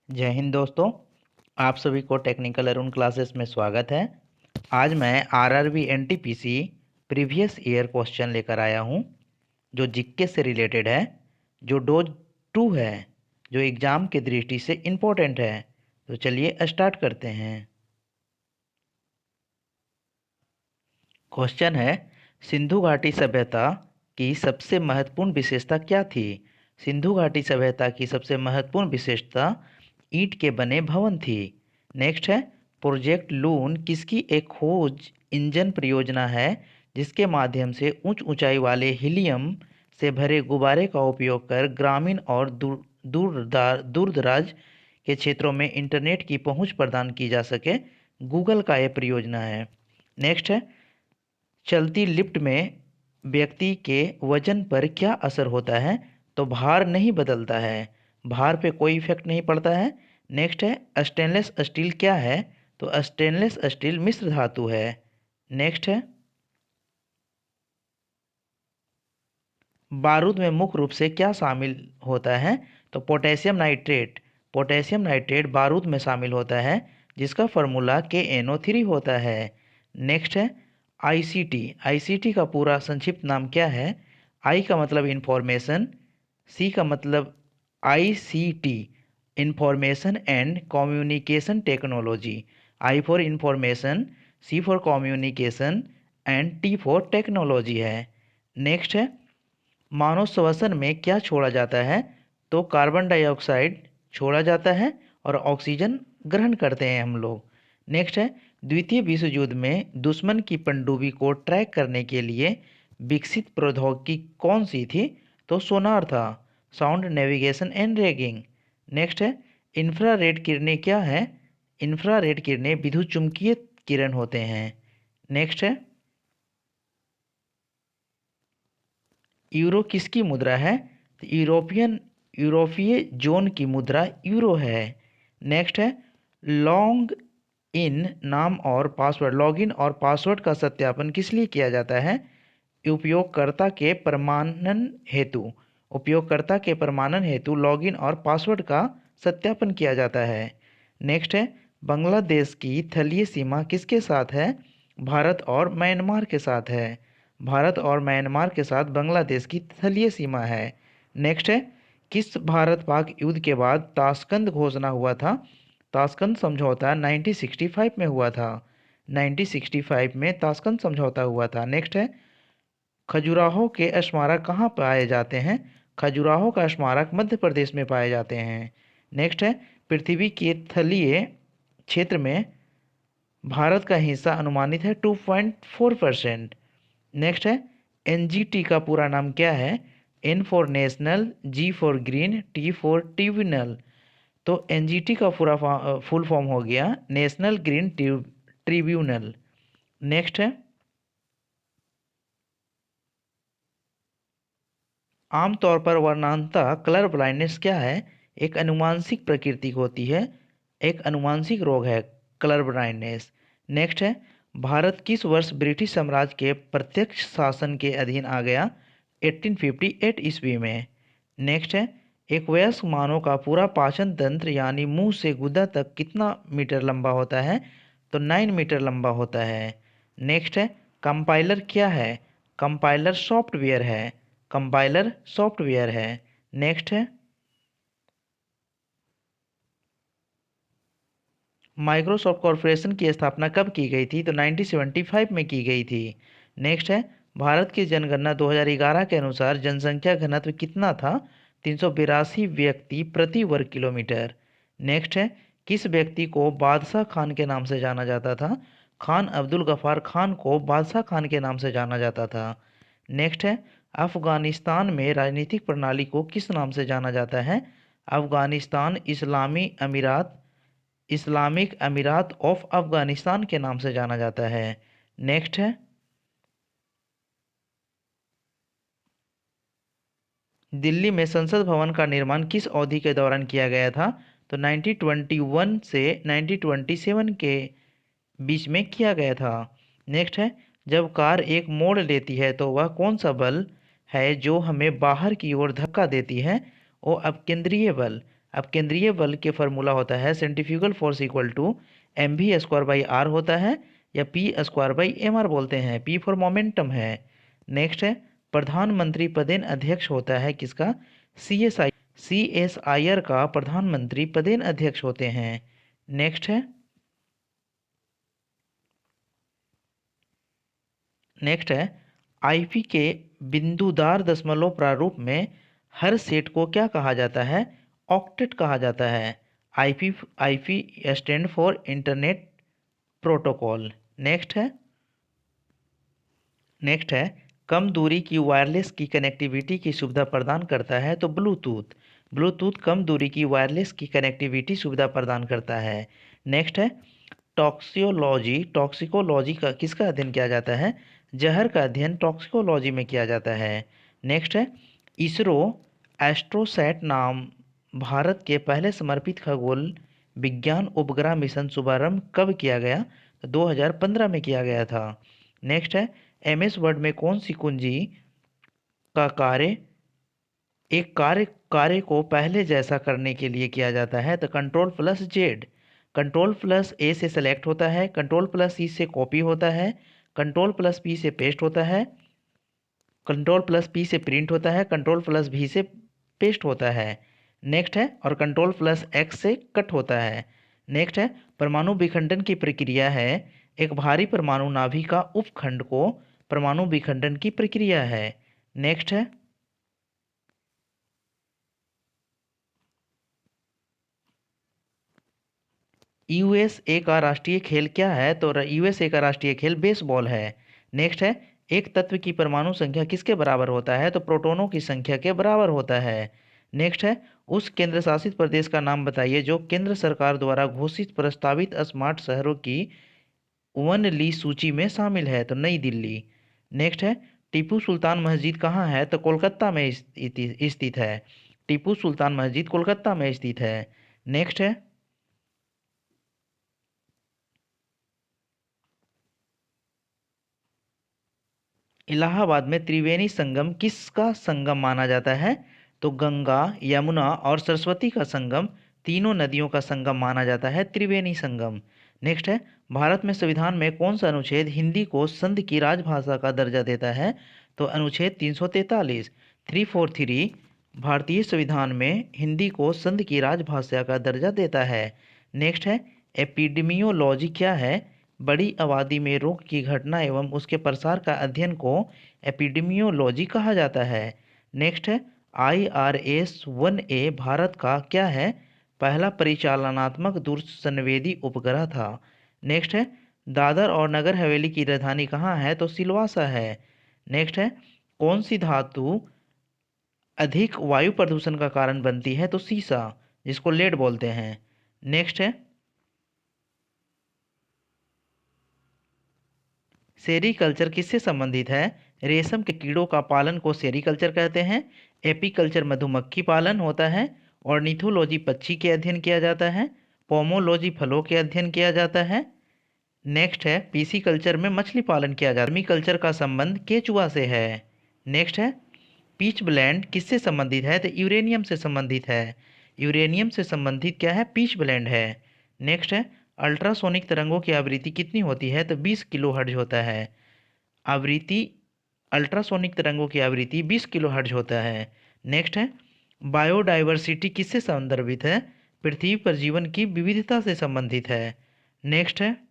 जय हिंद दोस्तों। आप सभी को टेक्निकल अरुण क्लासेस में स्वागत है। आज मैं RRB NTPC previous year question लेकर आया हूं जो जीके से रिलेटेड है, जो डोज 2 है, जो एग्ज़ाम की दृष्टि से इम्पोर्टेंट है। तो चलिए स्टार्ट करते हैं। क्वेश्चन है, सिंधु घाटी सभ्यता की सबसे महत्वपूर्ण विशेषता क्या थी? सिंधु घाटी सभ्यता की सबसे महत्वपूर्ण विशेषता ईंट के बने भवन थी। नेक्स्ट है, प्रोजेक्ट लून किसकी एक खोज इंजन परियोजना है जिसके माध्यम से उच्च ऊंचाई वाले हीलियम से भरे गुब्बारे का उपयोग कर ग्रामीण और दूर दराज के क्षेत्रों में इंटरनेट की पहुंच प्रदान की जा सके। गूगल का यह परियोजना है। नेक्स्ट है, चलती लिफ्ट में व्यक्ति के वजन पर क्या असर होता है? तो भार नहीं बदलता है, भार पे कोई इफेक्ट नहीं पड़ता है। नेक्स्ट है, स्टेनलेस स्टील क्या है? तो स्टेनलेस स्टील मिश्र धातु है। नेक्स्ट है, बारूद में मुख्य रूप से क्या शामिल होता है? तो पोटेशियम नाइट्रेट। पोटेशियम नाइट्रेट बारूद में शामिल होता है जिसका फार्मूला KNO3 होता है। नेक्स्ट है, आईसीटी। आईसीटी का पूरा संक्षिप्त नाम क्या है? आई का मतलब इंफॉर्मेशन, सी का मतलब ICT information and communication technology. I for information, C for communication and T for technology है। नेक्स्ट है, मानव श्वसन में क्या छोड़ा जाता है? तो कार्बन डाइऑक्साइड छोड़ा जाता है और ऑक्सीजन ग्रहण करते हैं हम लोग। नेक्स्ट है, द्वितीय विश्व युद्ध में दुश्मन की पनडुब्बी को ट्रैक करने के लिए विकसित प्रौद्योगिकी कौन सी थी? तो सोनार था, sound navigation and ragging. Next है, इंफ्रारेड किरणें क्या है? इंफ्रारेड किरणें विद्युत चुम्बकीय किरण होते हैं। नेक्स्ट है, यूरो किसकी मुद्रा है? तो यूरोपीय जोन की मुद्रा यूरो है। नेक्स्ट है, लॉन्ग इन नाम और पासवर्ड, लॉगिन और पासवर्ड का सत्यापन किस लिए किया जाता है? उपयोगकर्ता के प्रमाणन हेतु। उपयोगकर्ता के प्रमाणन हेतु लॉगिन और पासवर्ड का सत्यापन किया जाता है। नेक्स्ट है, बांग्लादेश की तलीय सीमा किसके साथ है? भारत और म्यांमार के साथ है। भारत और म्यांमार के साथ बांग्लादेश की तलीय सीमा है। नेक्स्ट है, किस भारत पाक युद्ध के बाद ताशकंद घोषणा हुआ था? ताशकंद समझौता 1965 में हुआ था। 1965 में ताशकंद समझौता हुआ था। नेक्स्ट है, खजुराहो के स्मारक कहाँ पाए जाते हैं? खजुराहो का स्मारक मध्य प्रदेश में पाए जाते हैं। नेक्स्ट है, पृथ्वी के तलीय क्षेत्र में भारत का हिस्सा अनुमानित है 2.4%। नेक्स्ट है, एनजीटी का पूरा नाम क्या है? N for national, G for green, T for tribunal. तो एनजीटी का पूरा फुल फॉर्म हो गया नेशनल ग्रीन ट्रिब्यूनल। नेक्स्ट है, आमतौर पर वर्णांतः कलर ब्लाइंडनेस क्या है? एक अनुवांशिक प्रकृति होती है, एक अनुवांशिक रोग है कलर ब्लाइंडनेस। नेक्स्ट है, भारत किस वर्ष ब्रिटिश साम्राज्य के प्रत्यक्ष शासन के अधीन आ गया? 1858 ईस्वी में। नेक्स्ट है, एक वयस्क मानव का पूरा पाचन तंत्र यानी मुंह से गुदा तक कितना मीटर लंबा होता है? तो 9 मीटर लंबा होता है। नेक्स्ट है, कंपाइलर क्या है? कंपाइलर सॉफ्टवेयर है। कंपाइलर सॉफ्टवेयर है। नेक्स्ट है, माइक्रोसॉफ्ट कॉरपोरेशन की स्थापना कब की गई थी? तो 1975 में की गई थी। नेक्स्ट है, भारत की जनगणना 2011 के अनुसार जनसंख्या घनत्व कितना था? 382 व्यक्ति प्रति वर्ग किलोमीटर। नेक्स्ट है, किस व्यक्ति को बादशाह खान के नाम से जाना जाता था? खान अब्दुल गफ्फार खान को बादशाह खान के नाम से जाना जाता था। नेक्स्ट है, अफगानिस्तान में राजनीतिक प्रणाली को किस नाम से जाना जाता है? अफगानिस्तान इस्लामिक अमीरात ऑफ अफगानिस्तान के नाम से जाना जाता है। नेक्स्ट है, दिल्ली में संसद भवन का निर्माण किस अवधि के दौरान किया गया था? तो 1921 से 1927 के बीच में किया गया था। नेक्स्ट है, जब कार एक मोड़ लेती है तो वह कौन सा बल है जो हमें बाहर की ओर धक्का देती है? वो अपकेंद्रीय बल। अब केंद्रीय बल के फॉर्मूला होता है centrifugal force equal to mv² होता है, या p² बोलते हैं, p फॉर मोमेंटम है। नेक्स्ट है प्रधानमंत्री पदेन अध्यक्ष होता है किसका, CSIR का प्रधानमंत्री पदेन अध्यक्ष होते हैं। नेक्स्ट है आईपी के बिंदुदार दशमलव प्रारूप में हर सेट को क्या कहा जाता है, ऑक्टेट कहा जाता है। IP IP stand for internet protocol. Next है कम दूरी की वायरलेस की कनेक्टिविटी की सुविधा प्रदान करता है, तो ब्लूटूथ। ब्लूटूथ कम दूरी की वायरलेस की कनेक्टिविटी सुविधा प्रदान करता है। नेक्स्ट है टॉक्सियोलॉजी। टॉक्सिकोलॉजी का किसका अध्ययन किया जाता है, जहर का अध्ययन टॉक्सिकोलॉजी में किया जाता है। नेक्स्ट है इसरो एस्ट्रोसैट नाम भारत के पहले समर्पित खगोल विज्ञान उपग्रह मिशन शुभारंभ कब किया गया, तो 2015 में किया गया था। नेक्स्ट है MS वर्ड में कौन सी कुंजी का कार्य एक कार्य को पहले जैसा करने के लिए किया जाता है, तो Ctrl+Z। Ctrl+A से सेलेक्ट होता है, Ctrl+C से कॉपी होता है, Ctrl+P से पेस्ट होता है, Ctrl+P से प्रिंट होता है, Ctrl+V से पेस्ट होता है। नेक्स्ट है और Ctrl+X से कट होता है। नेक्स्ट है परमाणु विखंडन की प्रक्रिया है एक भारी परमाणु नाभि का उपखंड को परमाणु विखंडन की प्रक्रिया है। नेक्स्ट है USA का राष्ट्रीय खेल क्या है, तो USA का राष्ट्रीय खेल बेसबॉल है। नेक्स्ट है एक तत्व की परमाणु संख्या किसके बराबर होता है, तो प्रोटॉनों की संख्या के बराबर होता है। नेक्स्ट है उस केंद्र शासित प्रदेश का नाम बताइए जो केंद्र सरकार द्वारा घोषित प्रस्तावित स्मार्ट शहरों की 1 ली सूची में शामिल है, तो नई दिल्ली। नेक्स्ट है टीपू सुल्तान मस्जिद कहाँ है, तो कोलकाता में स्थित है। टीपू सुल्तान मस्जिद कोलकाता में स्थित है। नेक्स्ट है इलाहाबाद में त्रिवेणी संगम किसका संगम माना जाता है, तो गंगा यमुना और सरस्वती का संगम, तीनों नदियों का संगम माना जाता है त्रिवेणी संगम। नेक्स्ट है भारत में संविधान में कौन सा अनुच्छेद हिंदी को संघ की राजभाषा का दर्जा देता है, तो अनुच्छेद 343 343 भारतीय संविधान में हिंदी को संघ की राजभाषा का दर्जा देता है। नेक्स्ट है एपिडेमियोलॉजी क्या है, बड़ी आबादी में रोग की घटना एवं उसके प्रसार का अध्ययन को एपिडेमियोलॉजी कहा जाता है। नेक्स्ट है IRS-1A भारत का क्या है, पहला परिचालनात्मक दूरसंवेदी उपग्रह था। नेक्स्ट है दादर और नगर हवेली की राजधानी कहाँ है, तो सिलवासा है। नेक्स्ट है कौन सी धातु अधिक वायु प्रदूषण का कारण बनती है, तो सीसा, जिसको लेड बोलते हैं। नेक्स्ट है सेरीकल्चर किससे संबंधित है, रेशम के कीड़ों का पालन को सेरीकल्चर कहते हैं। एपीकल्चर मधुमक्खी पालन होता है। ऑर्निथोलॉजी पक्षी के अध्ययन किया जाता है। पोमोलॉजी फलों के अध्ययन किया जाता है। नेक्स्ट है पीसी कल्चर में मछली पालन किया जाता है। वर्मी कल्चर का संबंध केचुआ से है। नेक्स्ट है पीच ब्लेंड किससे संबंधित है, तो यूरेनियम से संबंधित है। यूरेनियम से संबंधित क्या है, पीच ब्लेंड है। नेक्स्ट है अल्ट्रासोनिक तरंगों की आवृत्ति कितनी होती है, तो 20 किलो हर्ट्ज होता है। आवृत्ति अल्ट्रासोनिक तरंगों की आवृत्ति 20 किलो हर्ट्ज होता है। नेक्स्ट है बायोडाइवर्सिटी किससे संदर्भित है, पृथ्वी पर जीवन की विविधता से संबंधित है। नेक्स्ट है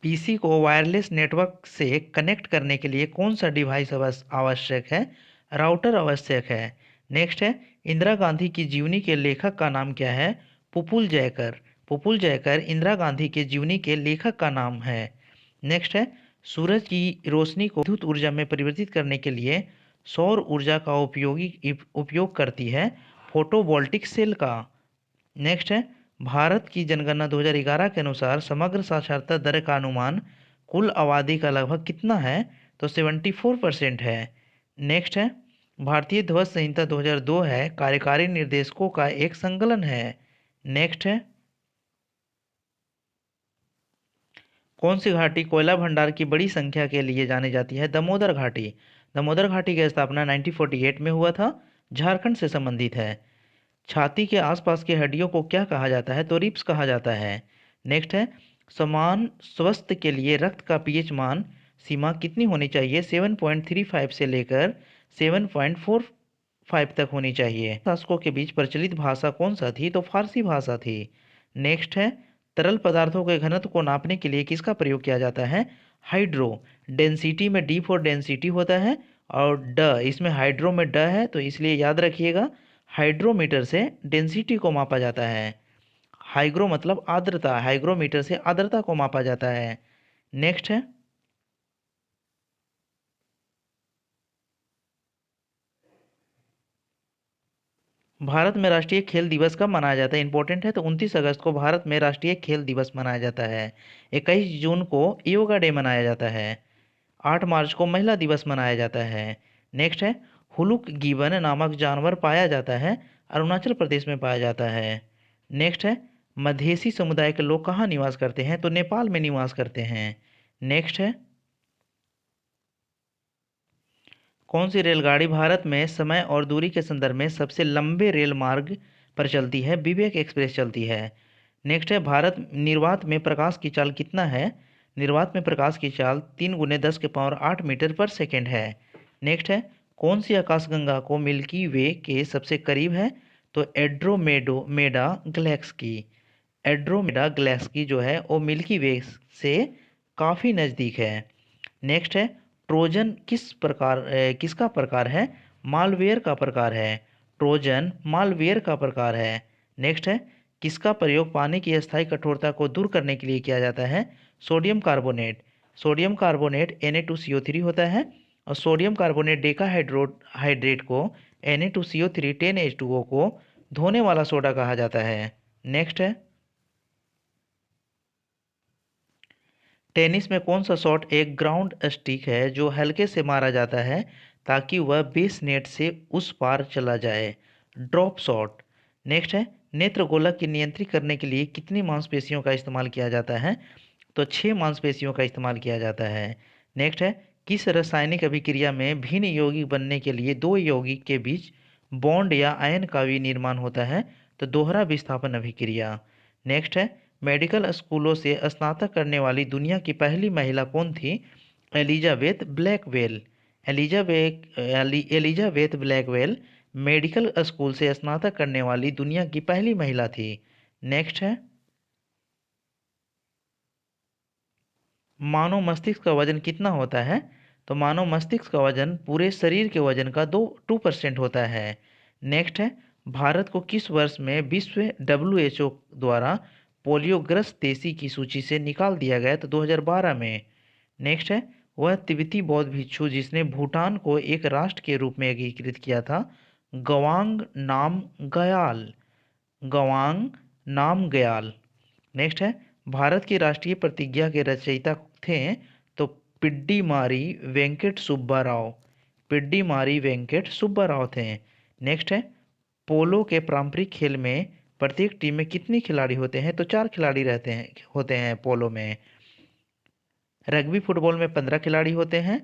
पीसी को वायरलेस नेटवर्क से कनेक्ट करने के लिए कौन सा डिवाइस आवश्यक है, राउटर आवश्यक है। नेक्स्ट है इंदिरा गांधी की जीवनी के लेखक का नाम क्या है, पुपुल जयकर। पुपुल जयकर इंदिरा गांधी के जीवनी के लेखक का नाम है। नेक्स्ट है सूरज की रोशनी को विद्युत ऊर्जा में परिवर्तित करने के लिए सौर ऊर्जा का उपयोग करती है फोटोवोल्टिक सेल का। नेक्स्ट है भारत की जनगणना 2011 के अनुसार समग्र साक्षरता दर का अनुमान कुल आबादी का लगभग कितना है, तो 74% है। नेक्स्ट है भारतीय ध्वज संहिता 2002 है कार्यकारी निर्देशकों का एक संकलन है। नेक्स्ट है कौन सी घाटी कोयला भंडार की बड़ी संख्या के लिए जानी जाती है, दामोदर घाटी। दामोदर घाटी की स्थापना 1948 में हुआ था, झारखंड से संबंधित है। छाती के आसपास की हड्डियों को क्या कहा जाता है? तो रिब्स कहा जाता है। नेक्स्ट है, समान स्वास्थ्य के लिए रक्त का पीएच मान सीमा कितनी होनी चाहिए? 7.35 से लेकर 7.45 तक होनी चाहिए। शासकों के बीच प्रचलित भाषा कौन सा थी? तो फारसी भाषा थी। नेक्स्ट है, तरल पदार्थों के घनत्व को नापने के लिए किसका प्रयोग किया जाता है? हाइड्रो। डेंसिटी में डी फॉर डेंसिटी होता है और ड, इसमें हाइड्रो में ड है, तो इसलिए याद रखिएगा हाइड्रोमीटर से डेंसिटी को मापा जाता है। हाइग्रो मतलब आर्द्रता, हाइग्रोमीटर से आर्द्रता को मापा जाता है। नेक्स्ट है, भारत में राष्ट्रीय खेल दिवस कब मनाया जाता है? इंपॉर्टेंट है, तो 29 अगस्त को भारत में राष्ट्रीय खेल दिवस मनाया जाता है। 21 जून को योगा डे मनाया जाता है। 8 मार्च को महिला दिवस मनाया जाता है। नेक्स्ट है, हुलुक गिबन नामक जानवर पाया जाता है, अरुणाचल प्रदेश में पाया जाता है। नेक्स्ट है, मधेसी समुदाय के लोग कहाँ निवास करते हैं? तो नेपाल में निवास करते हैं। नेक्स्ट है, कौन सी रेलगाड़ी भारत में समय और दूरी के संदर्भ में सबसे लंबे रेल मार्ग पर चलती है? विवेक एक्सप्रेस चलती है। नेक्स्ट है, भारत निर्वात में प्रकाश की चाल कितना है? निर्वात में प्रकाश की चाल 3 × 10⁸ मीटर पर सेकेंड है। नेक्स्ट है, कौन सी आकाशगंगा को मिल्की वे के सबसे करीब है? तो एड्रोमेडा गैलेक्सी। एड्रोमेडा गैलेक्सी जो है वो मिल्की वे से काफ़ी नज़दीक है। नेक्स्ट है, ट्रोजन किसका प्रकार है? मालवेयर का प्रकार है। ट्रोजन मालवेयर का प्रकार है। नेक्स्ट है, किसका प्रयोग पानी की अस्थायी कठोरता को दूर करने के लिए किया जाता है? Sodium carbonate. Sodium carbonate Na2CO3 होता है और सोडियम कार्बोनेट हाइड्रेट को Na2CO3 10H2O को धोने वाला सोडा कहा जाता है। नेक्स्ट है, टेनिस में कौन सा शॉट एक ग्राउंड स्टिक है जो हल्के से मारा जाता है ताकि वह बेस नेट से उस पार चला जाए? Drop shot. नेक्स्ट है, नेत्र गोलक की नियंत्रित करने के लिए कितनी मांसपेशियों का इस्तेमाल किया जाता है? तो 6 मांसपेशियों का इस्तेमाल किया जाता है। नेक्स्ट है, किस रासायनिक अभिक्रिया में भिन्न यौगिक बनने के लिए दो यौगिक के बीच बॉन्ड या आयन का विनिर्माण होता है? तो दोहरा विस्थापन अभिक्रिया। नेक्स्ट है, मेडिकल स्कूलों से स्नातक करने वाली दुनिया की पहली महिला कौन थी? Elizabeth Blackwell. Elizabeth Blackwell medical school से स्नातक करने वाली दुनिया की पहली महिला थी। नेक्स्ट है, मानव मस्तिष्क का वजन कितना होता है? तो मानव मस्तिष्क का वजन पूरे शरीर के वजन का 2% होता है। नेक्स्ट है, भारत को किस वर्ष में विश्व WHO द्वारा पोलियोग्रस्त देशी की सूची से निकाल दिया गया? तो 2012 में। नेक्स्ट है, वह तिब्बती बौद्ध भिक्षु जिसने भूटान को एक राष्ट्र के रूप में एकीकृत किया था? गवांग नाम गयाल। गवांग नाम गयाल। नेक्स्ट है, भारत की राष्ट्रीय प्रतिज्ञा के रचयिता थे? तो पिड्डीमारी वेंकट सुब्बा राव। पिड्डीमारी वेंकट सुब्बा राव थे। नेक्स्ट है, पोलो के पारंपरिक खेल में प्रत्येक टीम में कितने खिलाड़ी होते हैं? तो 4 खिलाड़ी होते हैं पोलो में। रग्बी फुटबॉल में 15 खिलाड़ी होते हैं।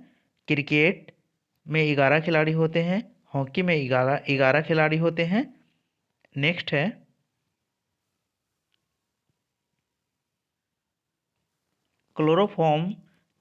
क्रिकेट में 11 खिलाड़ी होते हैं। हॉकी में 11 खिलाड़ी होते हैं। नेक्स्ट है, क्लोरोफॉर्म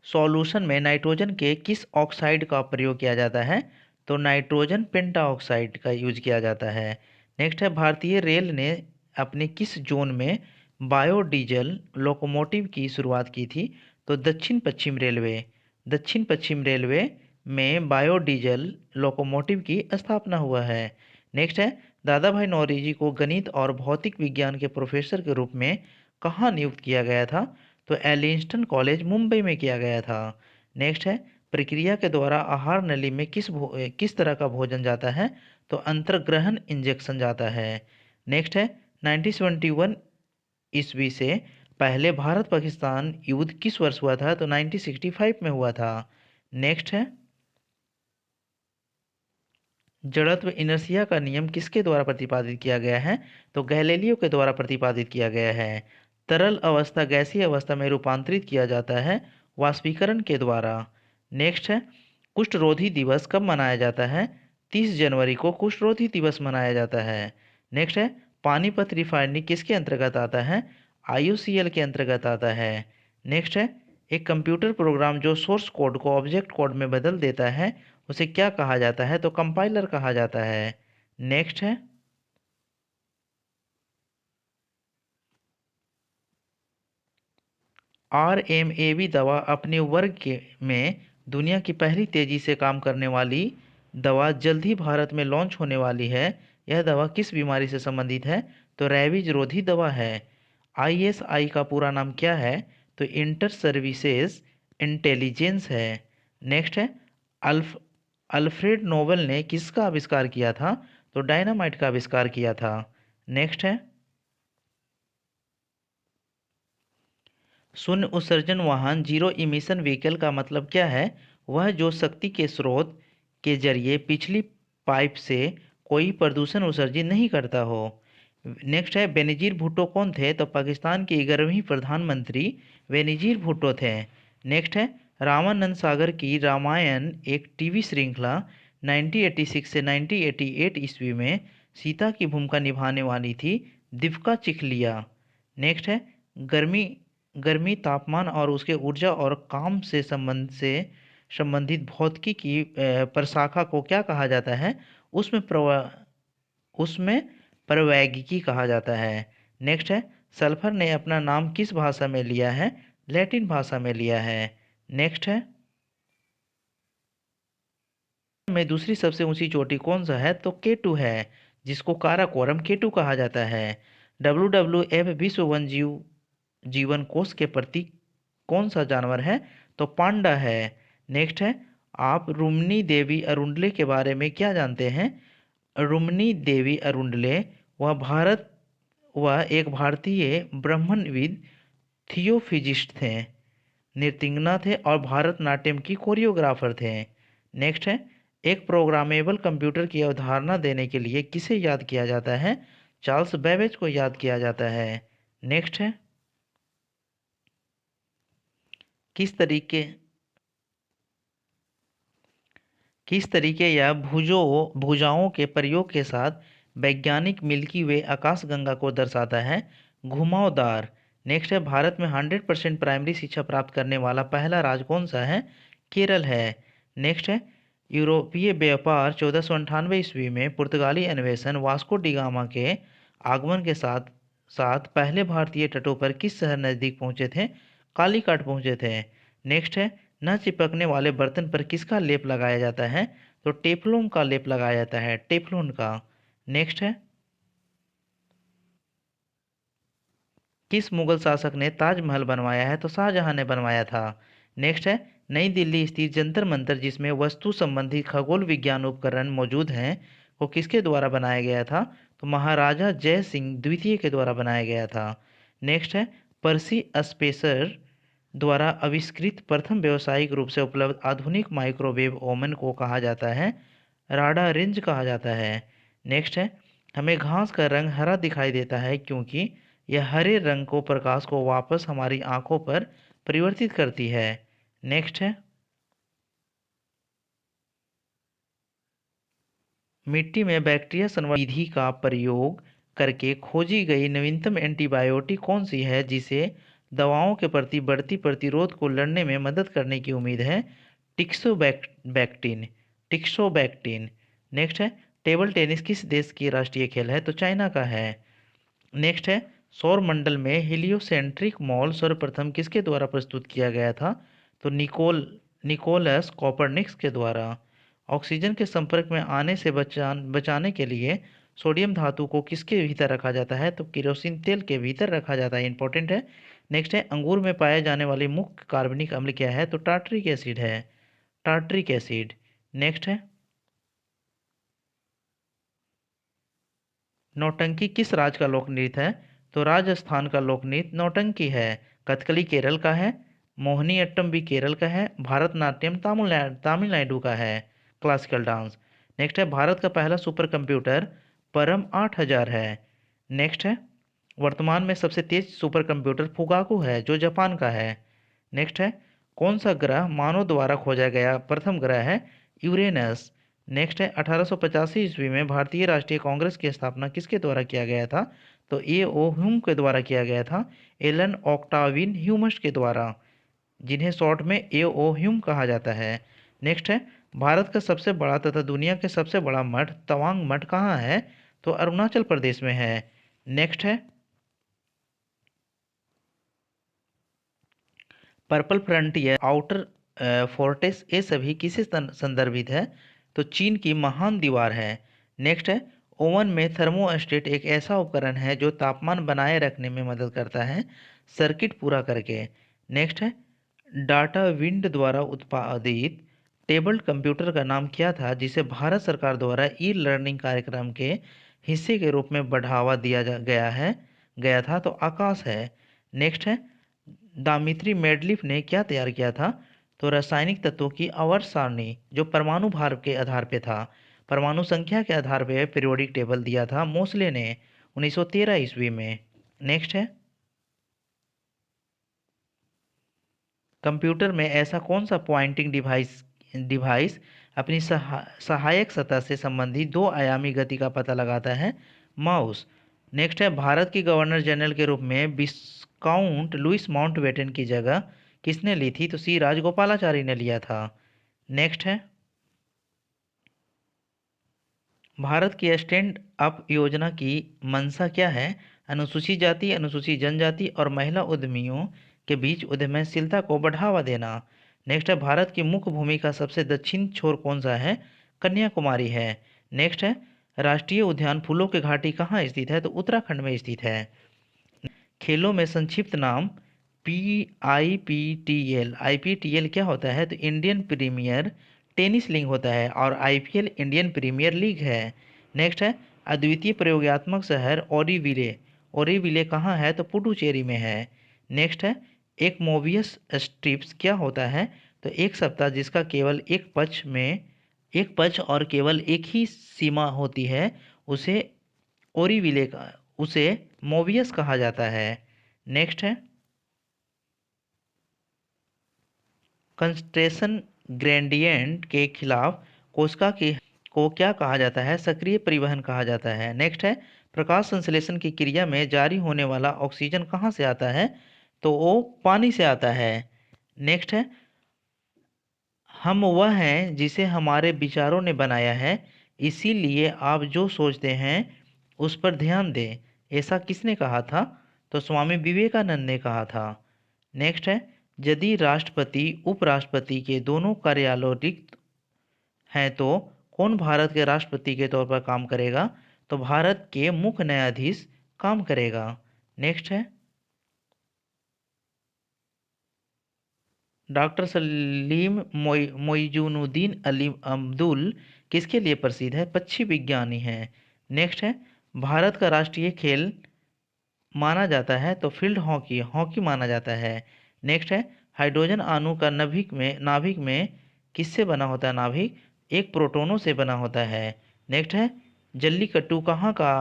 सॉल्यूशन में नाइट्रोजन के किस ऑक्साइड का प्रयोग किया जाता है? तो नाइट्रोजन पेंटाऑक्साइड का यूज किया जाता है। नेक्स्ट है, भारतीय रेल ने अपने किस जोन में बायोडीजल लोकोमोटिव की शुरुआत की थी? तो दक्षिण पश्चिम रेलवे। दक्षिण पश्चिम रेलवे में बायोडीजल लोकोमोटिव की स्थापना हुआ है। नेक्स्ट है, दादा भाई नौरोजी को गणित और भौतिक विज्ञान के प्रोफेसर के रूप में कहाँ नियुक्त किया गया था? तो एलिंस्टन कॉलेज मुंबई में किया गया था। नेक्स्ट है, प्रक्रिया के द्वारा आहार नली में किस तरह का भोजन जाता है? तो अंतर्ग्रहण इंजेक्शन जाता है। नेक्स्ट है, 1971 ईस्वी से पहले भारत पाकिस्तान युद्ध किस वर्ष हुआ था? तो 1965 में हुआ था। नेक्स्ट है, जड़त्व इनर्शिया का नियम किसके द्वारा प्रतिपादित किया गया है? तो गैलीलियो के द्वारा प्रतिपादित किया गया है। तरल अवस्था गैसीय अवस्था में रूपांतरित किया जाता है वाष्पीकरण के द्वारा। नेक्स्ट है, कुष्ठ रोधी दिवस कब मनाया जाता है? 30 जनवरी को कुष्ठ रोधी दिवस मनाया जाता है। नेक्स्ट है, पानीपत रिफाइनरी किसके अंतर्गत आता है? IOCL के अंतर्गत आता है। नेक्स्ट है, एक कंप्यूटर प्रोग्राम जो सोर्स कोड को ऑब्जेक्ट कोड में बदल देता है उसे क्या कहा जाता है? तो कंपाइलर कहा जाता है। नेक्स्ट है, RMAB दवा अपने वर्ग में दुनिया की पहली तेजी से काम करने वाली दवा जल्द ही भारत में लॉन्च होने वाली है। यह दवा किस बीमारी से संबंधित है? तो रैबीज रोधी दवा है। ISI का पूरा नाम क्या है? तो इंटर सर्विसेज इंटेलिजेंस है। नेक्स्ट है, अल्फ अल्फ्रेड नोबेल ने किसका आविष्कार किया था? तो डायनामाइट का आविष्कार किया था। नेक्स्ट है, शून्य उत्सर्जन वाहन जीरो इमिशन व्हीकल का मतलब क्या है? वह जो शक्ति के स्रोत के जरिए पिछली पाइप से कोई प्रदूषण उत्सर्जित नहीं करता हो। नेक्स्ट है, बेनजीर भुट्टो कौन थे? तो पाकिस्तान के 11वीं प्रधानमंत्री बेनजीर भुट्टो थे। नेक्स्ट है, रामानंद सागर की रामायण एक टीवी श्रृंखला 1986 से 1988 ईस्वी में सीता की भूमिका निभाने वाली थी दीपिका चिखलिया। नेक्स्ट है, गर्मी गर्मी तापमान और उसके ऊर्जा और काम से संबंधित भौतिकी की प्रशाखा को क्या कहा जाता है? उसमें प्रवा उसमें प्रवैगिकी कहा जाता है। नेक्स्ट है, सल्फर ने अपना नाम किस भाषा में लिया है? लैटिन भाषा में लिया है। नेक्स्ट है, में दूसरी सबसे ऊंची चोटी कौन सा है? तो केटू है, जिसको काराकोरम केटू कहा जाता है। WWF विश्व वन जीवन कोष के प्रतीक कौन सा जानवर है? तो पांडा है। नेक्स्ट है, आप रुक्मिणी देवी अरुंडले के बारे में क्या जानते हैं? रुक्मिणी देवी अरुंडले वह एक भारतीय ब्राह्मणविद थियोफिजिस्ट थे, नृत्यज्ञ थे और भारतनाट्यम की कोरियोग्राफर थे। नेक्स्ट है, एक प्रोग्रामेबल कंप्यूटर की अवधारणा देने के लिए किसे याद किया जाता है? चार्ल्स बेबेज को याद किया जाता है। नेक्स्ट है, किस तरीके किस तरीके या भुजाओं के प्रयोग के साथ वैज्ञानिक मिल्की वे आकाशगंगा को दर्शाता है? घुमावदार। नेक्स्ट है, भारत में 100% प्राइमरी शिक्षा प्राप्त करने वाला पहला राज्य कौन सा है? केरल है। नेक्स्ट है, यूरोपीय व्यापार 1498 ईस्वी में पुर्तगाली अन्वेषण वास्को डी गामा के आगमन के साथ साथ पहले भारतीय तटों पर किस शहर नजदीक पहुंचे थे? कालीकट पहुंचे थे। नेक्स्ट है, न चिपकने वाले बर्तन पर किसका लेप लगाया जाता है? तो टेफ्लॉन का लेप लगाया जाता है, टेफ्लॉन का। नेक्स्ट है, किस मुगल शासक ने ताजमहल बनवाया है? तो शाहजहां ने बनवाया था। नेक्स्ट है, नई दिल्ली स्थित जंतर मंतर जिसमें वस्तु संबंधी खगोल विज्ञान उपकरण मौजूद हैं को किसके द्वारा बनाया गया था? तो महाराजा जय सिंह द्वितीय के द्वारा बनाया गया था। नेक्स्ट है, पर्सी स्पेसर द्वारा आविष्कृत प्रथम व्यावसायिक रूप से उपलब्ध आधुनिक माइक्रोवेव ओवन को कहा जाता है? राडा रेंज कहा जाता है। नेक्स्ट है, हमें घास का रंग हरा दिखाई देता है क्योंकि यह हरे रंग को प्रकाश को वापस हमारी आंखों पर परिवर्तित करती है। नेक्स्ट है, मिट्टी में बैक्टीरिया संवर्धन विधि का प्रयोग करके खोजी गई नवीनतम एंटीबायोटिक कौन सी है जिसे दवाओं के प्रति बढ़ती प्रतिरोध को लड़ने में मदद करने की उम्मीद है? टिक्सोबैक्टीन टिक्सोबैक्टीन। नेक्स्ट है, टेबल टेनिस किस देश की राष्ट्रीय खेल है? तो चाइना का है। नेक्स्ट है, सौर मंडल में हीलियोसेंट्रिक मॉल सर्वप्रथम किसके द्वारा प्रस्तुत किया गया था? तो निकोलस कॉपरनिकस के द्वारा। ऑक्सीजन के संपर्क में आने से बचाने के लिए सोडियम धातु को किसके भीतर रखा जाता है? तो केरोसिन तेल के भीतर रखा जाता है, इंपॉर्टेंट है। नेक्स्ट है, अंगूर में पाए जाने वाली मुख्य कार्बनिक अम्ल क्या है? तो टार्ट्रिक एसिड है, टार्ट्रिक एसिड। नेक्स्ट है, नौटंकी किस राज्य का लोक नृत्य है? तो राजस्थान का लोक नृत्य नौटंकी है। कथकली केरल का है। मोहिनीअट्टम भी केरल का है। भारतनाट्यम तमिलनाडु का है, क्लासिकल डांस। नेक्स्ट है, भारत का पहला सुपर कंप्यूटर परम 8000 है। नेक्स्ट है, वर्तमान में सबसे तेज सुपर कंप्यूटर फुगाकू है जो जापान का है। नेक्स्ट है, कौन सा ग्रह मानव द्वारा खोजा गया प्रथम ग्रह है? यूरेनस। नेक्स्ट है 1885 ईस्वी में भारतीय राष्ट्रीय कांग्रेस की स्थापना किसके द्वारा किया गया था? तो ए ओ ह्यूम के द्वारा किया गया था, एलन ऑक्टाविन ह्यूमस के द्वारा, जिन्हें शॉर्ट में ए ओ ह्यूम कहा जाता है। नेक्स्ट है भारत का सबसे बड़ा तथा दुनिया के सबसे बड़ा मठ तवांग मठ कहाँ है? तो अरुणाचल प्रदेश में है। नेक्स्ट है पर्पल फ्रंटियर आउटर फोर्टेस, ये सभी किसे संदर्भित है? तो चीन की महान दीवार है। नेक्स्ट है ओवन में थर्मोस्टेट एक ऐसा उपकरण है जो तापमान बनाए रखने में मदद करता है सर्किट पूरा करके। नेक्स्ट है डाटा विंड द्वारा उत्पादित टेबल कंप्यूटर का नाम क्या था जिसे भारत सरकार द्वारा ई लर्निंग कार्यक्रम के हिस्से के रूप में बढ़ावा गया था? तो आकाश है। नेक्स्ट है दामित्री मेंडलीफ ने क्या तैयार किया था? तो रासायनिक तत्वों की आवर्त सारणी, जो परमाणु भार के आधार पे था, परमाणु संख्या के आधार पे पीरियोडिक टेबल दिया था मोसले ने 1913 ईस्वी में। नेक्स्ट है कंप्यूटर में ऐसा कौन सा पॉइंटिंग डिवाइस अपनी सहायक सतह से संबंधित दो आयामी गति का पता लगाता है? माउस। नेक्स्ट है भारत की गवर्नर जनरल के रूप में विस्काउंट लुइस माउंटबेटन की जगह किसने ली थी? तो सी राजगोपालाचारी ने लिया था। नेक्स्ट है भारत की स्टैंड अप योजना की मंशा क्या है? अनुसूचित जाति, अनुसूचित जनजाति और महिला उद्यमियों के बीच उद्यमशीलता को बढ़ावा देना। नेक्स्ट है भारत की मुख्य भूमि का सबसे दक्षिण छोर कौन सा है? कन्याकुमारी है। नेक्स्ट है राष्ट्रीय उद्यान फूलों की घाटी कहाँ स्थित है? तो उत्तराखंड में स्थित है। खेलों में संक्षिप्त नाम आईपीटीएल क्या होता है? तो इंडियन प्रीमियर टेनिस लीग होता है और आईपीएल इंडियन प्रीमियर लीग है। नेक्स्ट है अद्वितीय प्रयोगात्मक शहर ओरीविले, ओरीविले कहाँ है? तो पुडुचेरी में है। नेक्स्ट है एक मोबियस स्ट्रिप्स क्या होता है? तो एक सप्ताह जिसका केवल एक पक्ष और केवल एक ही सीमा होती है, उसे ओरीविले का उसे मोबियस कहा जाता है। नेक्स्ट है कंसंट्रेशन ग्रेडियंट के खिलाफ कोशिका की को क्या कहा जाता है? सक्रिय परिवहन कहा जाता है। नेक्स्ट है प्रकाश संश्लेषण की क्रिया में जारी होने वाला ऑक्सीजन कहाँ से आता है? तो वो पानी से आता है। नेक्स्ट है हम वह हैं जिसे हमारे विचारों ने बनाया है, इसीलिए आप जो सोचते हैं उस पर ध्यान दें। ऐसा किसने कहा था? तो स्वामी विवेकानंद ने कहा था। नेक्स्ट है यदि राष्ट्रपति उपराष्ट्रपति के दोनों कार्यालय रिक्त हैं तो कौन भारत के राष्ट्रपति के तौर पर काम करेगा? तो भारत के मुख्य न्यायाधीश काम करेगा। नेक्स्ट है डॉक्टर सलीम मोइजुद्दीन अली अब्दुल किसके लिए प्रसिद्ध है? पक्षी विज्ञानी हैं। नेक्स्ट है भारत का राष्ट्रीय खेल माना जाता है? तो फील्ड हॉकी, हॉकी माना जाता है। नेक्स्ट है हाइड्रोजन अणु का नाभिक में किससे बना होता है? नाभिक एक प्रोटोनों से बना होता है। नेक्स्ट है जल्लीकट्टू कहाँ का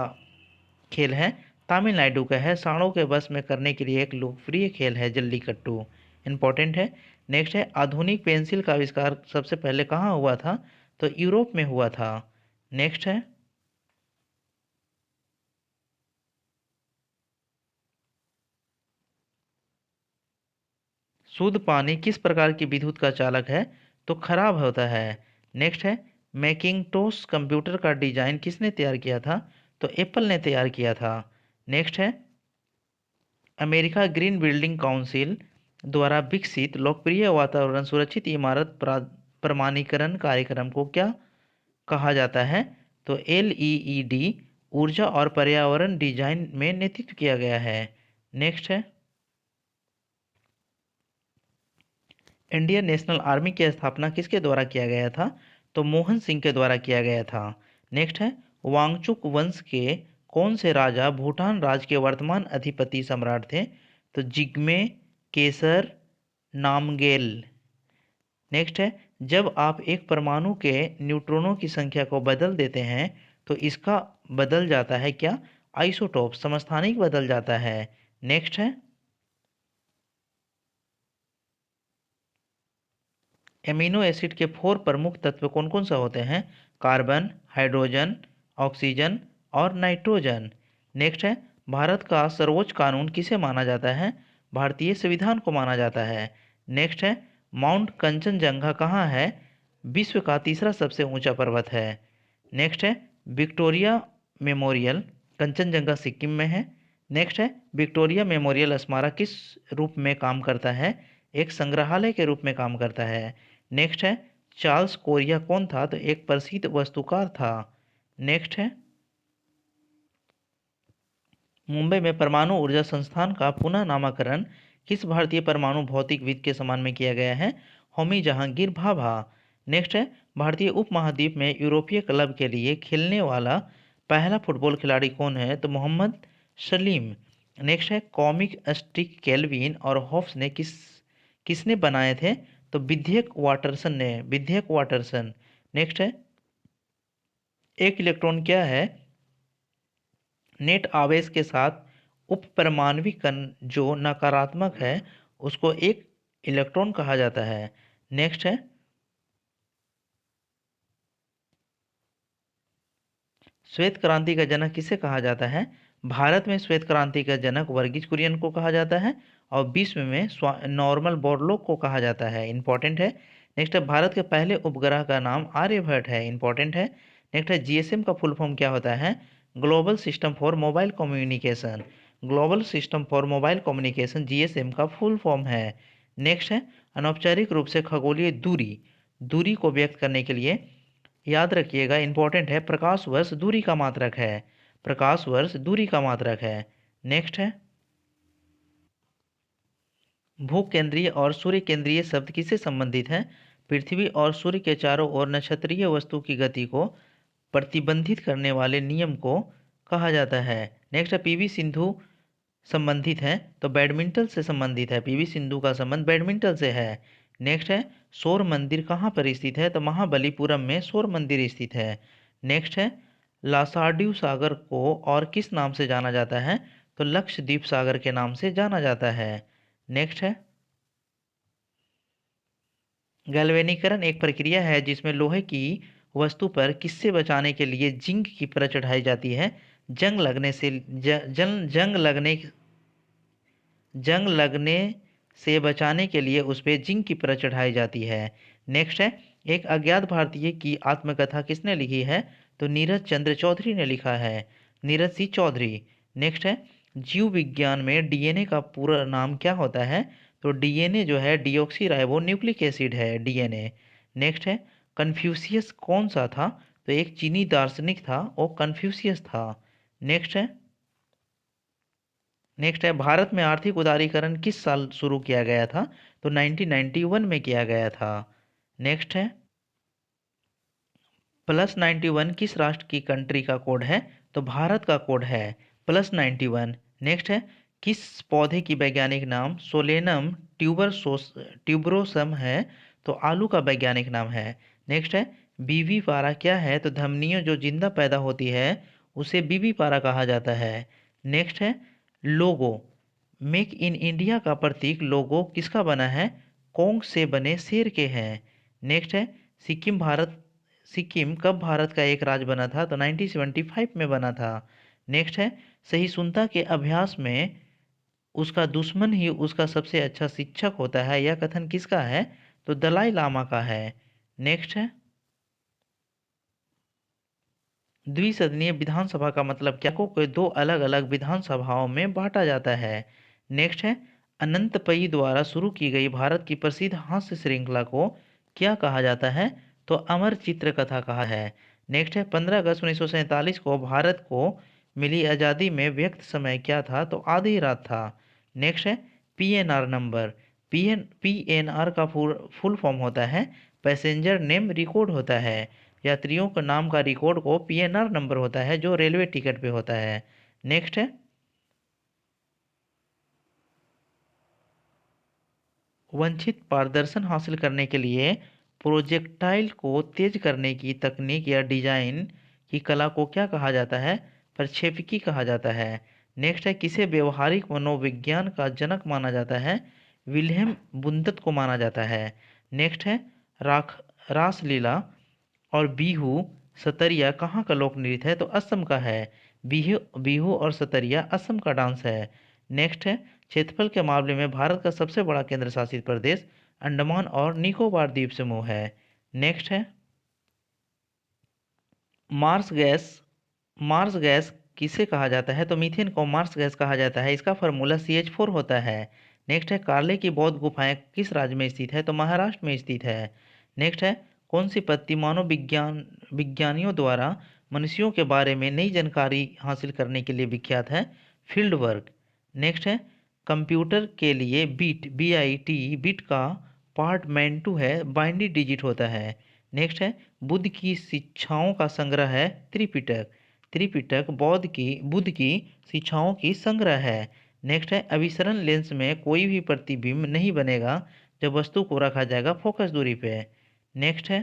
खेल है? तमिलनाडु का है। सांडों के बस में करने के लिए एक लोकप्रिय खेल है जल्लीकट्टू, इंपॉर्टेंट है। नेक्स्ट है आधुनिक पेंसिल का आविष्कार सबसे पहले कहाँ हुआ था? तो यूरोप में हुआ था। नेक्स्ट है शुद्ध पानी किस प्रकार की विद्युत का चालक है? तो खराब होता है। नेक्स्ट है मैकिंटोश कंप्यूटर का डिजाइन किसने तैयार किया था? तो एप्पल ने तैयार किया था। नेक्स्ट है अमेरिका ग्रीन बिल्डिंग काउंसिल द्वारा विकसित लोकप्रिय वातावरण सुरक्षित इमारत प्रमाणीकरण कार्यक्रम को क्या कहा जाता है? तो LEED ऊर्जा और पर्यावरण डिजाइन में नेतृत्व किया गया है। नेक्स्ट है इंडियन नेशनल आर्मी की स्थापना किसके द्वारा किया गया था? तो मोहन सिंह के द्वारा किया गया था। नेक्स्ट है वांगचुक वंश के कौन से राजा भूटान राज्य के वर्तमान अधिपति सम्राट थे? तो जिग्मे केसर नामगेल। नेक्स्ट है जब आप एक परमाणु के न्यूट्रॉनों की संख्या को बदल देते हैं तो इसका बदल जाता है क्या? आइसोटोप, समस्थानिक बदल जाता है। नेक्स्ट है एमिनो एसिड के 4 प्रमुख तत्व कौन कौन सा होते हैं? कार्बन, हाइड्रोजन, ऑक्सीजन और नाइट्रोजन। नेक्स्ट है, भारत का सर्वोच्च कानून किसे माना जाता है? भारतीय संविधान को माना जाता है। नेक्स्ट है, माउंट कंचनजंगा कहाँ है? विश्व का तीसरा सबसे ऊंचा पर्वत है। नेक्स्ट है, विक्टोरिया मेमोरियल कंचनजंगा सिक्किम में है। नेक्स्ट है, विक्टोरिया मेमोरियल स्मारक किस रूप में काम करता है? एक संग्रहालय के रूप में काम करता है। नेक्स्ट है, चार्ल्स कोरिया कौन था? तो एक प्रसिद्ध वास्तुकार था। नेक्स्ट है, मुंबई में परमाणु ऊर्जा संस्थान का पुनः नामकरण किस भारतीय परमाणु भौतिकविद के सम्मान में किया गया है? होमी जहांगीर भाभा। नेक्स्ट है, भारतीय उपमहाद्वीप में यूरोपीय क्लब के लिए खेलने वाला पहला फुटबॉल खिलाड़ी कौन है? तो मोहम्मद सलीम। नेक्स्ट है, कॉमिक स्टिक केल्विन और हॉब्स ने किसने बनाए थे? तो विधेयक वाटरसन। नेक्स्ट है, एक इलेक्ट्रॉन क्या है? नेट आवेश के साथ उपपरमाणविक कण जो नकारात्मक है उसको एक इलेक्ट्रॉन कहा जाता है। नेक्स्ट है, श्वेत क्रांति का जनक किसे कहा जाता है? भारत में श्वेत क्रांति का जनक वर्गीज कुरियन को कहा जाता है और विश्व में नॉर्मल बोरलॉग को कहा जाता है। इंपॉर्टेंट है। नेक्स्ट है, भारत के पहले उपग्रह का नाम आर्यभट्ट है। इंपॉर्टेंट है। नेक्स्ट है, जीएसएम का फुल फॉर्म क्या होता है? Global system for mobile communication. Global system for mobile communication GSM का फुल फॉर्म है। नेक्स्ट है, अनौपचारिक रूप से खगोलीय दूरी दूरी को व्यक्त करने के लिए याद रखिएगा, इंपॉर्टेंट है, प्रकाश वर्ष दूरी का मात्रक है। प्रकाश वर्ष दूरी का मात्रक है। नेक्स्ट है, भूकेंद्रीय और सूर्य केंद्रीय शब्द किससे संबंधित है? पृथ्वी और सूर्य के चारों ओर नक्षत्रीय वस्तु की गति को प्रतिबंधित करने वाले नियम को कहा जाता है। नेक्स्ट है, पीवी सिंधु संबंधित है तो बैडमिंटन से संबंधित है। पीवी सिंधु का संबंध बैडमिंटन से है। नेक्स्ट है, सौर मंदिर कहाँ पर स्थित है? तो महाबलीपुरम में सौर मंदिर स्थित है। नेक्स्ट है, लासाड्यू सागर को और किस नाम से जाना जाता है? तो लक्षद्वीप सागर के नाम से जाना जाता है। नेक्स्ट है, गैल्वेनीकरण एक प्रक्रिया है जिसमें लोहे की वस्तु पर किससे बचाने के लिए जिंक की परत चढ़ाई जाती है? जंग लगने से जंग लगने से बचाने के लिए उस पर जिंक की परत चढ़ाई जाती है। नेक्स्ट है, एक अज्ञात भारतीय की आत्मकथा किसने लिखी है? तो नीरज चंद्र चौधरी ने लिखा है। नीरज सी चौधरी। नेक्स्ट है, जीव विज्ञान में डीएनए का पूरा नाम क्या होता है? तो डीएनए जो है डीऑक्सी राइबो न्यूक्लिक एसिड है डीएनए। नेक्स्ट है, कन्फ्यूशियस कौन सा था? तो एक चीनी दार्शनिक था वो कन्फ्यूशियस था। नेक्स्ट है, भारत में आर्थिक उदारीकरण किस साल शुरू किया गया था? तो 1991 में किया गया था। नेक्स्ट है, +91 किस राष्ट्र की कंट्री का कोड है? तो भारत का कोड है +91। नेक्स्ट है, किस पौधे की वैज्ञानिक नाम सोलेनम ट्यूबरोसम है? तो आलू का वैज्ञानिक नाम है। नेक्स्ट है, बीवी पारा क्या है? तो धमनियों जो जिंदा पैदा होती है उसे बीवी पारा कहा जाता है। नेक्स्ट है, लोगो मेक इन इंडिया का प्रतीक लोगो किसका बना है? कोंग से बने शेर के हैं। नेक्स्ट है, सिक्किम कब भारत का एक राज्य बना था? तो 1975 में बना था। नेक्स्ट है, सहिष्णुता के अभ्यास में उसका दुश्मन ही उसका सबसे अच्छा शिक्षक होता है, यह कथन किसका है? तो दलाई लामा का है। नेक्स्ट है, द्विसदनीय विधानसभा का मतलब क्या? को दो अलग अलग विधानसभाओं में बांटा जाता है। नेक्स्ट है, अनंत पई द्वारा शुरू की गई भारत की प्रसिद्ध हास्य श्रृंखला को क्या कहा जाता है? तो अमर चित्र कथा कहा है। नेक्स्ट है, 15 अगस्त 1947 को भारत को मिली आज़ादी में व्यक्त समय क्या था? तो आधी रात था। नेक्स्ट है, पीएनआर नंबर पीएनआर का फुल फॉर्म होता है पैसेंजर नेम रिकॉर्ड होता है। यात्रियों के नाम का रिकॉर्ड को पीएनआर नंबर होता है जो रेलवे टिकट पे होता है। नेक्स्ट है, वांछित प्रदर्शन हासिल करने के लिए प्रोजेक्टाइल को तेज करने की तकनीक या डिजाइन की कला को क्या कहा जाता है? प्रक्षेपकी कहा जाता है। नेक्स्ट है, किसे व्यवहारिक मनोविज्ञान का जनक माना जाता है? विल्हेम बुंदत को माना जाता है। नेक्स्ट है, राख रासलीला और बिहू सतरिया कहाँ का लोक नृत्य है? तो असम का है। बिहू बिहू और सतरिया असम का डांस है। नेक्स्ट है, क्षेत्रफल के मामले में भारत का सबसे बड़ा केंद्र शासित प्रदेश अंडमान और निकोबार द्वीप समूह है। नेक्स्ट है, मार्स गैस मार्स गैस किसे कहा जाता है? तो मीथेन को मार्स गैस कहा जाता है। इसका फार्मूला CH4 होता है। नेक्स्ट है, कार्ले की बौद्ध गुफाएं किस राज्य में स्थित है? तो महाराष्ट्र में स्थित है। नेक्स्ट है, कौन सी पत्ती मानव विज्ञानियों द्वारा मनुष्यों के बारे में नई जानकारी हासिल करने के लिए विख्यात है? Field work. नेक्स्ट है, कंप्यूटर के लिए बिट का पार्ट मैंटू है, बाइनरी डिजिट होता है। नेक्स्ट है, बुद्ध की शिक्षाओं का संग्रह है त्रिपिटक। त्रिपिटक बुद्ध की शिक्षाओं की संग्रह है। नेक्स्ट है, अभिसरण लेंस में कोई भी प्रतिबिंब नहीं बनेगा जब वस्तु को रखा जाएगा फोकस दूरी पे। नेक्स्ट है,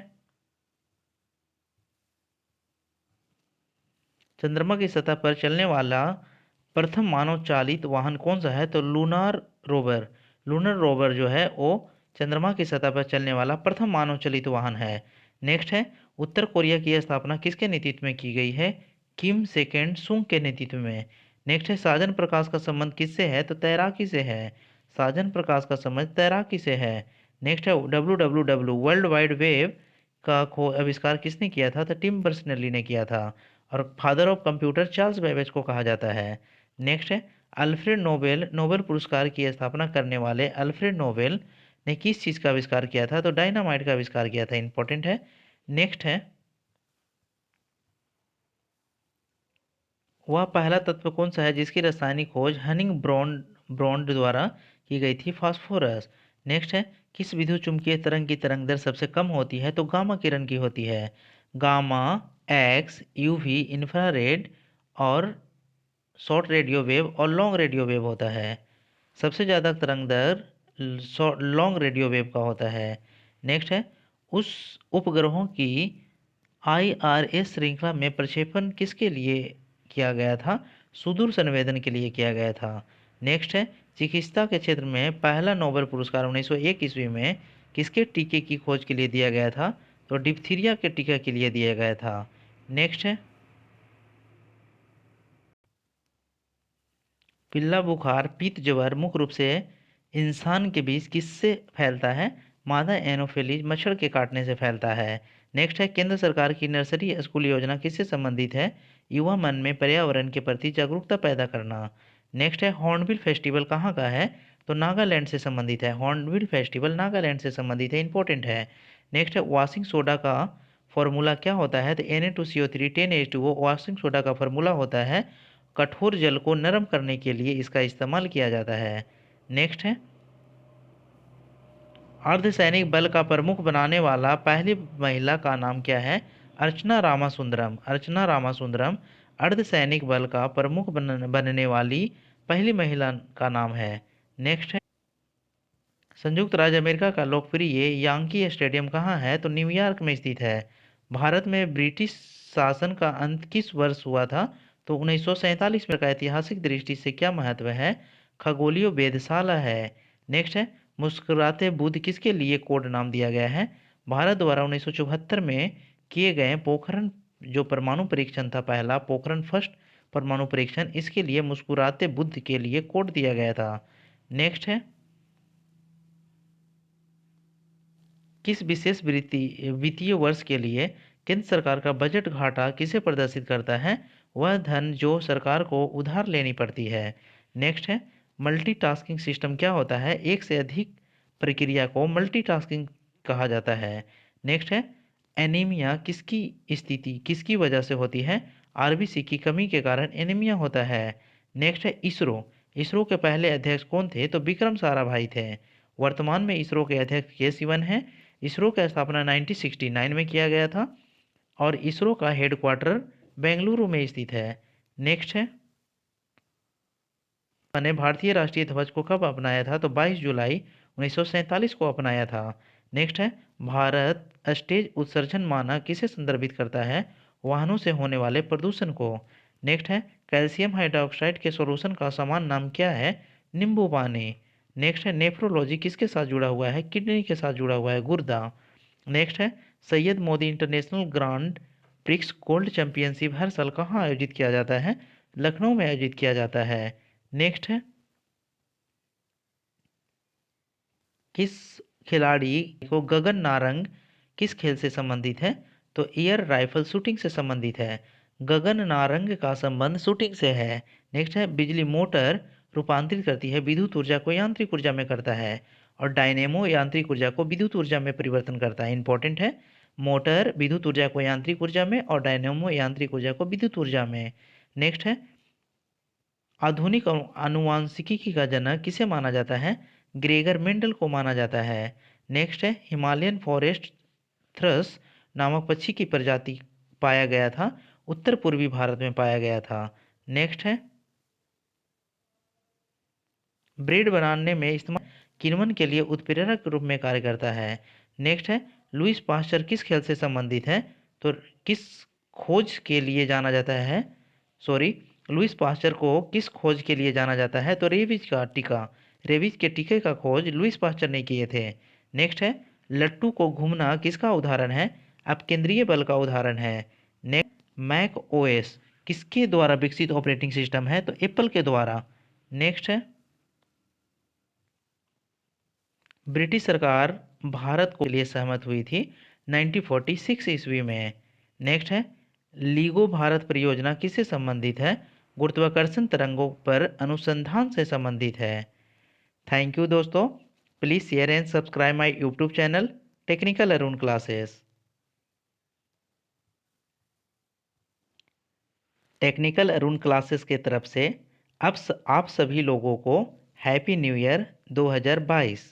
चंद्रमा की सतह पर चलने वाला प्रथम मानव चालित वाहन कौन सा है? तो लूनार रोवर। लूनर रोवर जो है वो चंद्रमा की सतह पर चलने वाला प्रथम मानव चलित वाहन है। नेक्स्ट है, उत्तर कोरिया की स्थापना किसके नेतृत्व में की गई है? किम सेकेंड सुंग के नेतृत्व में। नेक्स्ट है, साजन प्रकाश का संबंध किससे है? तो तैराकी से है। साजन प्रकाश का संबंध तैराकी से है। नेक्स्ट है, WWW वर्ल्ड वाइड वेब का खो आविष्कार किसने किया था? तो टिम बर्नर्स-ली ने किया था। और father of computer Charles Babbage को कहा जाता है। नेक्स्ट है, अल्फ्रेड नोबेल नोबेल पुरस्कार की स्थापना करने वाले अल्फ्रेड नोबेल ने किस चीज़ का आविष्कार किया था? तो डायनामाइट का आविष्कार किया था। इंपॉर्टेंट है। नेक्स्ट है, वह पहला तत्व कौन सा है जिसकी रासायनिक खोज हनिंग ब्रॉन्ड द्वारा की गई थी? फास्फोरस। नेक्स्ट है, किस विद्युत चुम्बकीय तरंग की तरंग दर सबसे कम होती है? तो गामा किरण की होती है। गामा, एक्स, यूवी, इंफ्रारेड और शॉर्ट रेडियो वेव और लॉन्ग रेडियो वेव होता है। सबसे ज़्यादा तरंग दर लॉन्ग रेडियो वेव का होता है। नेक्स्ट है, उस उपग्रहों की IRS श्रृंखला में प्रक्षेपण किसके लिए किया गया था? सुदूर संवेदन के लिए किया गया था। नेक्स्ट है, चिकित्सा के क्षेत्र में पहला नोबेल पुरस्कार 1901 ईस्वी में किसके टीके की खोज के लिए दिया गया था? तो डिप्थीरिया के टीके के लिए दिया गया था। नेक्स्ट है, पिल्ला बुखार पित्त ज्वर मुख्य रूप से इंसान के बीच किससे फैलता है? मादा एनोफिलीज मच्छर के काटने से फैलता है। नेक्स्ट है, केंद्र सरकार की नर्सरी स्कूल योजना किससे संबंधित है? युवा मन में पर्यावरण के प्रति जागरूकता पैदा करना। नेक्स्ट है, हॉर्नबिल फेस्टिवल कहाँ का है? तो नागालैंड से संबंधित है। हॉर्नबिल फेस्टिवल नागालैंड से संबंधित है। इंपॉर्टेंट है। नेक्स्ट है, वॉशिंग सोडा का फॉर्मूला क्या होता है? तो Na2CO3 10H2O वॉशिंग सोडा का फॉर्मूला होता है। कठोर जल को नरम करने के लिए इसका इस्तेमाल किया जाता है। नेक्स्ट है, अर्धसैनिक बल का प्रमुख बनाने वाला पहली महिला का नाम क्या है? अर्चना रामासुंदरम। अर्चना रामासुंदरम अर्धसैनिक बल का प्रमुख बनने वाली पहली महिला का नाम है। नेक्स्ट है, संयुक्त राज्य अमेरिका का लोकप्रिय यांकी स्टेडियम कहाँ है? तो न्यूयॉर्क में स्थित है। भारत में ब्रिटिश शासन का अंत किस वर्ष हुआ था? तो 1947 में। का ऐतिहासिक दृष्टि से क्या महत्व है? खगोलीय वेधशाला है। नेक्स्ट है, मुस्कुराते बुद्ध किसके लिए कोड नाम दिया गया है? भारत द्वारा 1974 में किए गए पोखरण जो परमाणु परीक्षण था, पहला पोखरण फर्स्ट परमाणु परीक्षण, इसके लिए मुस्कुराते बुद्ध के लिए कोड दिया गया था। नेक्स्ट है, किस विशेष वित्तीय वर्ष के लिए केंद्र सरकार का बजट घाटा किसे प्रदर्शित करता है? वह धन जो सरकार को उधार लेनी पड़ती है। नेक्स्ट है, मल्टीटास्किंग सिस्टम क्या होता है? एक से अधिक प्रक्रिया को मल्टीटास्किंग कहा जाता है। नेक्स्ट है, एनीमिया किसकी वजह से होती है? RBC की कमी के कारण एनीमिया होता है। नेक्स्ट है, इसरो। इसरो के पहले अध्यक्ष कौन थे? तो विक्रम साराभाई थे। वर्तमान में इसरो के अध्यक्ष के सिवन हैं। इसरो का स्थापना 1969 में किया गया था और इसरो का हेडक्वार्टर बेंगलुरु में स्थित है। नेक्स्ट है, ने भारतीय राष्ट्रीय ध्वज को कब अपनाया था? तो 22 जुलाई 1947 को अपनाया था। नेक्स्ट है, भारत स्टेज उत्सर्जन मानक किसे संदर्भित करता है? वाहनों से होने वाले प्रदूषण को। नेक्स्ट है, कैल्शियम हाइड्रोक्साइड के सॉल्यूशन का समान नाम क्या है? नींबू पानी। नेक्स्ट है, नेफ्रोलॉजी किसके साथ जुड़ा हुआ है? किडनी के साथ जुड़ा हुआ है, गुर्दा। नेक्स्ट है Syed Modi international grand prix gold championship हर साल कहाँ आयोजित किया जाता है? लखनऊ में आयोजित किया जाता है। नेक्स्ट है किस खिलाड़ी को गगन नारंग किस खेल से संबंधित है? तो एयर राइफल शूटिंग से संबंधित है। गगन नारंग का संबंध शूटिंग से है। नेक्स्ट है बिजली मोटर रूपांतरित करती है, विद्युत ऊर्जा को यांत्रिक ऊर्जा में करता है, और डायनेमो यांत्रिक ऊर्जा को विद्युत ऊर्जा में परिवर्तन करता है। इंपॉर्टेंट है, मोटर विद्युत ऊर्जा को यांत्रिक ऊर्जा में और डायनेमो यांत्रिक ऊर्जा को विद्युत ऊर्जा में। नेक्स्ट है आधुनिक आनुवांशिकी का जनक किसे माना जाता है? ग्रेगर मेंडल को माना जाता है। नेक्स्ट है हिमालयन फॉरेस्ट थ्रस नामक पक्षी की प्रजाति पाया गया था, उत्तर पूर्वी भारत में पाया गया था। नेक्स्ट है ब्रेड बनाने में इस्तेमाल किण्वन के लिए उत्प्रेरक के रूप में कार्य करता है। नेक्स्ट है लुईस पास्चर किस खेल से संबंधित है? तो किस खोज के लिए जाना जाता है? सॉरी, लुईस पास्चर को किस खोज के लिए जाना जाता है? तो रेबीज का टीका, रेबीज के टीके का खोज लुईस पास्चर ने किए थे। नेक्स्ट है लट्टू को घूमना किसका उदाहरण है? अपकेंद्रीय बल का उदाहरण है। नेक्स्ट मैक ओएस किसके द्वारा विकसित ऑपरेटिंग सिस्टम है? तो एप्पल के द्वारा। नेक्स्ट है ब्रिटिश सरकार भारत को लिए सहमत हुई थी 1946 ईस्वी में। नेक्स्ट है लीगो भारत परियोजना किससे संबंधित है? गुरुत्वाकर्षण तरंगों पर अनुसंधान से संबंधित है। थैंक यू दोस्तों, please share and subscribe my YouTube channel technical Arun classes. Technical Arun classes के तरफ से आप सभी लोगों को हैप्पी न्यू ईयर 2022।